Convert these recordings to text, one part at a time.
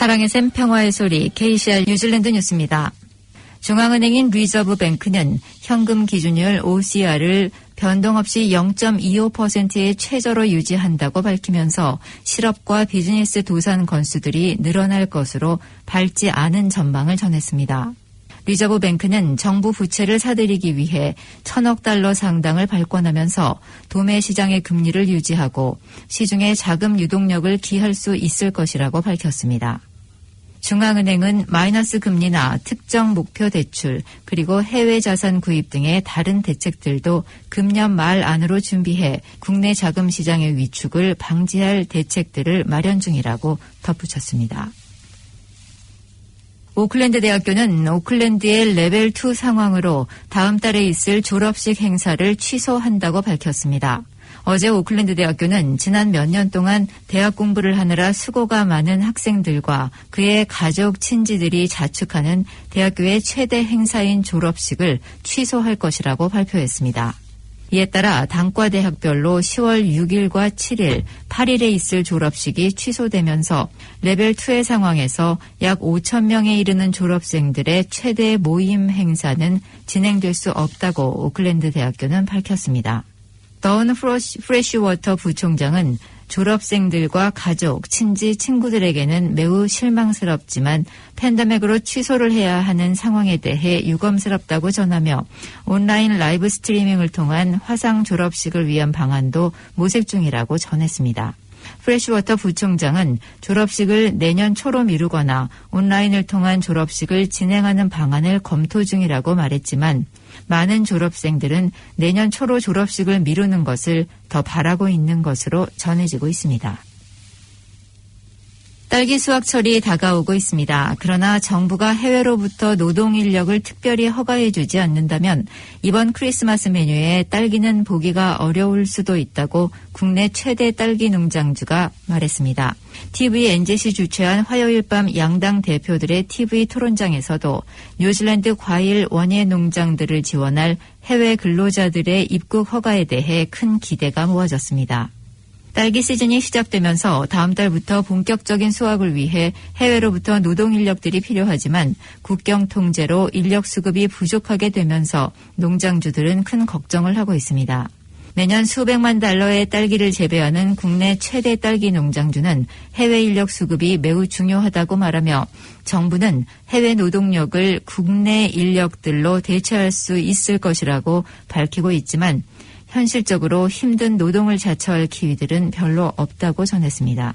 사랑의 샘 평화의 소리 KCR 뉴질랜드 뉴스입니다. 중앙은행인 리저브뱅크는 현금 기준율 OCR을 변동 없이 0.25%의 최저로 유지한다고 밝히면서 실업과 비즈니스 도산 건수들이 늘어날 것으로 밝지 않은 전망을 전했습니다. 리저브뱅크는 정부 부채를 사들이기 위해 1,000억 달러 상당을 발권하면서 도매 시장의 금리를 유지하고 시중에 자금 유동력을 기할 수 있을 것이라고 밝혔습니다. 중앙은행은 마이너스 금리나 특정 목표 대출 그리고 해외 자산 구입 등의 다른 대책들도 금년 말 안으로 준비해 국내 자금 시장의 위축을 방지할 대책들을 마련 중이라고 덧붙였습니다. 오클랜드 대학교는 오클랜드의 레벨 2 상황으로 다음 달에 있을 졸업식 행사를 취소한다고 밝혔습니다. 어제 오클랜드 대학교는 지난 몇 년 동안 대학 공부를 하느라 수고가 많은 학생들과 그의 가족, 친지들이 자축하는 대학교의 최대 행사인 졸업식을 취소할 것이라고 발표했습니다. 이에 따라 단과대학별로 10월 6일과 7일, 8일에 있을 졸업식이 취소되면서 레벨2의 상황에서 약 5천 명에 이르는 졸업생들의 최대 모임 행사는 진행될 수 없다고 오클랜드 대학교는 밝혔습니다. 더운 프레쉬워터 부총장은 졸업생들과 가족, 친지, 친구들에게는 매우 실망스럽지만 팬데믹으로 취소를 해야 하는 상황에 대해 유감스럽다고 전하며 온라인 라이브 스트리밍을 통한 화상 졸업식을 위한 방안도 모색 중이라고 전했습니다. 프레쉬워터 부총장은 졸업식을 내년 초로 미루거나 온라인을 통한 졸업식을 진행하는 방안을 검토 중이라고 말했지만 많은 졸업생들은 내년 초로 졸업식을 미루는 것을 더 바라고 있는 것으로 전해지고 있습니다. 딸기 수확철이 다가오고 있습니다. 그러나 정부가 해외로부터 노동 인력을 특별히 허가해주지 않는다면 이번 크리스마스 메뉴에 딸기는 보기가 어려울 수도 있다고 국내 최대 딸기 농장주가 말했습니다. TV NZ이 주최한 화요일 밤 양당 대표들의 TV 토론장에서도 뉴질랜드 과일 원예 농장들을 지원할 해외 근로자들의 입국 허가에 대해 큰 기대가 모아졌습니다. 딸기 시즌이 시작되면서 다음 달부터 본격적인 수확을 위해 해외로부터 노동 인력들이 필요하지만 국경 통제로 인력 수급이 부족하게 되면서 농장주들은 큰 걱정을 하고 있습니다. 매년 수백만 달러의 딸기를 재배하는 국내 최대 딸기 농장주는 해외 인력 수급이 매우 중요하다고 말하며 정부는 해외 노동력을 국내 인력들로 대체할 수 있을 것이라고 밝히고 있지만 현실적으로 힘든 노동을 자처할 키위들은 별로 없다고 전했습니다.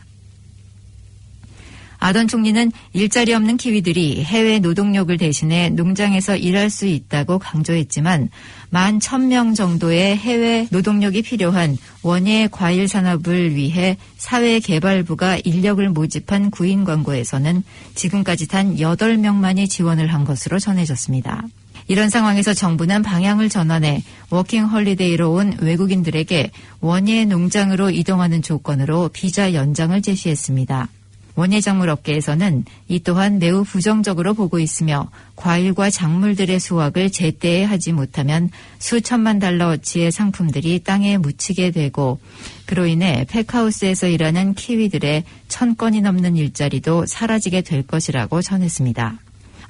아던 총리는 일자리 없는 키위들이 해외 노동력을 대신해 농장에서 일할 수 있다고 강조했지만 11,000명 정도의 해외 노동력이 필요한 원예 과일 산업을 위해 사회개발부가 인력을 모집한 구인 광고에서는 지금까지 단 8명만이 지원을 한 것으로 전해졌습니다. 이런 상황에서 정부는 방향을 전환해 워킹 홀리데이로 온 외국인들에게 원예 농장으로 이동하는 조건으로 비자 연장을 제시했습니다. 원예 작물 업계에서는 이 또한 매우 부정적으로 보고 있으며 과일과 작물들의 수확을 제때에 하지 못하면 수천만 달러어치의 상품들이 땅에 묻히게 되고 그로 인해 팩하우스에서 일하는 키위들의 1,000건이 넘는 일자리도 사라지게 될 것이라고 전했습니다.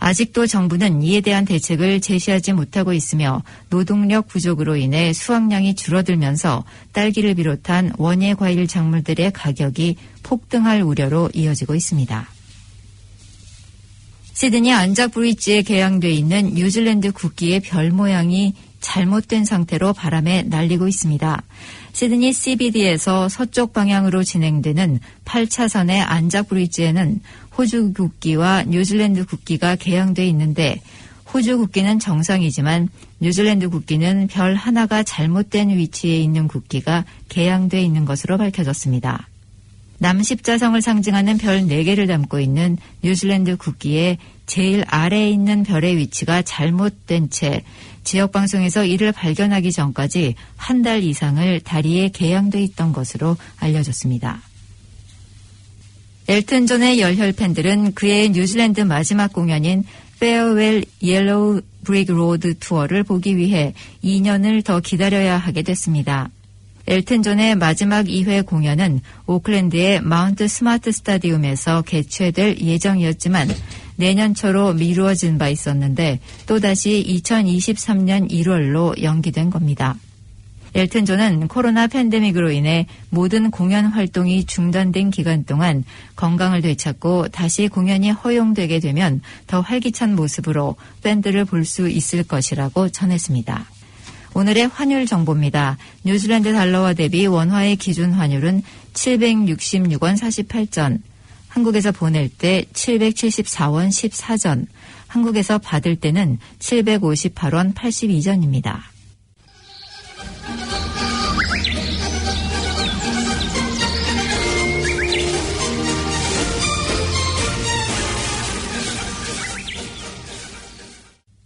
아직도 정부는 이에 대한 대책을 제시하지 못하고 있으며 노동력 부족으로 인해 수확량이 줄어들면서 딸기를 비롯한 원예 과일 작물들의 가격이 폭등할 우려로 이어지고 있습니다. 시드니 안작 브리지에 개양돼 있는 뉴질랜드 국기의 별 모양이 잘못된 상태로 바람에 날리고 있습니다. 시드니 CBD에서 서쪽 방향으로 진행되는 8차선의 안작 브리지에는 호주 국기와 뉴질랜드 국기가 개양돼 있는데 호주 국기는 정상이지만 뉴질랜드 국기는 별 하나가 잘못된 위치에 있는 국기가 개양돼 있는 것으로 밝혀졌습니다. 남십자성을 상징하는 별 4개를 담고 있는 뉴질랜드 국기의 제일 아래에 있는 별의 위치가 잘못된 채 지역방송에서 이를 발견하기 전까지 한 달 이상을 다리에 개양돼 있던 것으로 알려졌습니다. 엘튼 존의 열혈 팬들은 그의 뉴질랜드 마지막 공연인 Farewell Yellow Brick Road 투어를 보기 위해 2년을 더 기다려야 하게 됐습니다. 엘튼 존의 마지막 2회 공연은 오클랜드의 마운트 스마트 스타디움에서 개최될 예정이었지만 내년 초로 미루어진 바 있었는데 또다시 2023년 1월로 연기된 겁니다. 엘튼 존은 코로나 팬데믹으로 인해 모든 공연 활동이 중단된 기간 동안 건강을 되찾고 다시 공연이 허용되게 되면 더 활기찬 모습으로 밴드를 볼 수 있을 것이라고 전했습니다. 오늘의 환율 정보입니다. 뉴질랜드 달러와 대비 원화의 기준 환율은 766원 48전, 한국에서 보낼 때 774원 14전, 한국에서 받을 때는 758원 82전입니다.